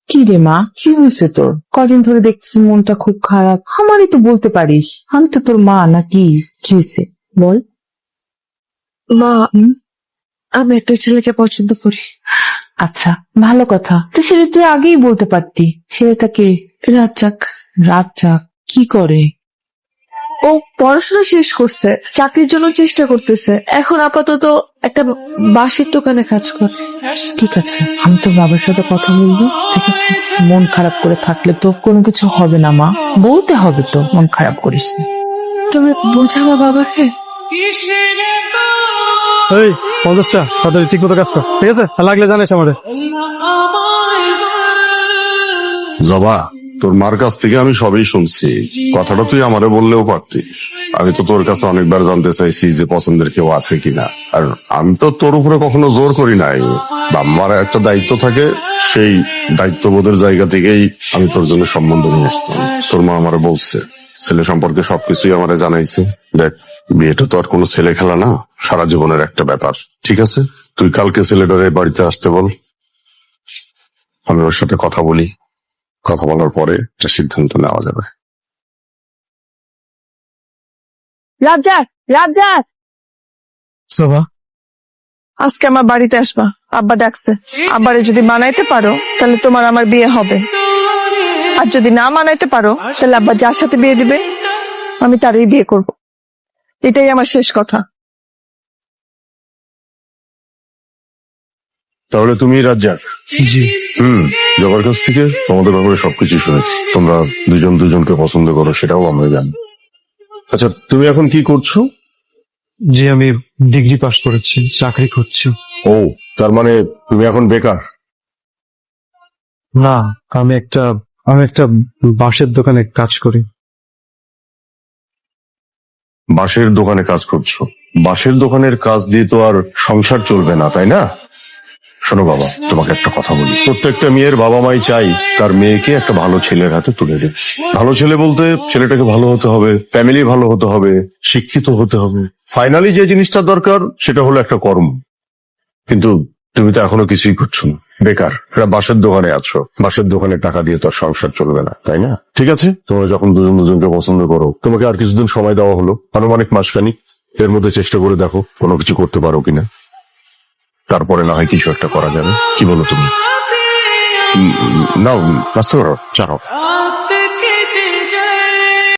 কি রে মা, কি হয়েছে তোর? কদিন ধরে দেখছিস মনটা খুব খারাপ। আমারই তো বলতে পারিস, আমি তো তোর মা নাকি। কি হয়েছে বল। মা, আমি একটা ছেলেকে পছন্দ করি। আচ্ছা, ভালো কথা। তো সেটা তুই আগেই বলতে পারতি। ছেলেটাকে? রাজ্জাক। রাজ্জাক কি করে? ও পড়াশোনা শেষ করছে, চাকরির জন্য চেষ্টা করতেছে। এখন আপাতত একটা বাঁশের দোকানে কাজ করে। ঠিক আছে, আমি তোর বাবার সাথে কথা বলবো। ঠিক আছে, মন খারাপ করে থাকলে তো কোনো কিছু হবে না মা। বলতে হবে তো, মন খারাপ করিস না। তুমি বোঝাবা বাবাকে। এই 50টা তাদের ঠিক মতো কাজ কর, ঠিক আছে? আর লাগলে জানিস আমাদের। জবা, তোর মার কাছ থেকে আমি সবই শুনছি। কথাটা তুই আমারে বললেও পারতিস। আমি তো তোর কাছে অনেকবার জানতে চাইছি যে পছন্দের কেউ আছে কিনা। আর আমি তো তোর উপরে কখনো জোর করি নাই। বাম্মার একটা দায়িত্ব থাকে, সেই দায়িত্ববোধের জায়গা থেকেই আমি তোর জন্য সম্বন্ধ নিয়ে আসতাম। তোর মা আমারে বলছে, ছেলে সম্পর্কে সবকিছুই আমারে জানাইছে। দেখ, বিয়েটা তো আর কোনো ছেলে খেলা না, সারা জীবনের একটা ব্যাপার। ঠিক আছে, তুই কালকে ছেলেটারে বাড়িতে আসতে বল, আমি ওর সাথে কথা বলি। কথা বলার পরে একটা সিদ্ধান্ত নেওয়া যাবে। রাজ্জাক, রাজ্জাক, সোভা, আজকে আমার বাড়িতে আসবা। আব্বা ডাকছে। আব্বারে যদি মানাইতে পারো তাহলে তোমার আমার বিয়ে হবে, আর যদি না মানাইতে পারো তাহলে আব্বা যার সাথে বিয়ে দিবে আমি তারই বিয়ে করব। এটাই আমার শেষ কথা। তাহলে তুমি রাজ্জাক? জি। জবার কাছ থেকে তোমাদের ব্যাপারে সবকিছু শুনেছি। তোমরা দুজন দুজনকে পছন্দ করো, সেটাও আমরা জানি। আচ্ছা, তুমি এখন কি করছো? জি, আমি ডিগ্রি পাস করেছি, চাকরি করছি। ও, তার মানে তুমি এখন বেকার? না, আমি একটা বাঁশের দোকানে কাজ করি। বাঁশের দোকানে কাজ করছো? বাঁশের দোকানের কাজ দিয়ে তো আর সংসার চলবে না, তাই না? শোনো বাবা, তোমাকে একটা কথা বলি। প্রত্যেকটা মেয়ের বাবা মাই চাই তার মেয়েকে একটা ভালো ছেলের হাতে তুলে দেবে। ভালো ছেলে বলতে ছেলেটাকে ভালো হতে হবে, ফ্যামিলি ভালো হতে হবে, শিক্ষিত হতে হবে। ফাইনালি যে জিনিসটা দরকার সেটা হলো একটা কর্ম। কিন্তু তুমি তো এখনো কিছুই করছো না, বেকার। একটা বাঁশের দোকানে আছো, বাঁশের দোকানে টাকা দিয়ে তো আর সংসার চলবে না, তাই না? ঠিক আছে, তোমরা যখন দুজন দুজনকে পছন্দ করো, তোমাকে আর কিছুদিন সময় দেওয়া হলো, আনুমানিক মাসখানিক। এর মধ্যে চেষ্টা করে দেখো কোনো কিছু করতে পারো কিনা। তারপরে না হয় কিছু একটা করা যাবে। কি বলো তুমি? নাও, নাস্তা করো, চা খাও।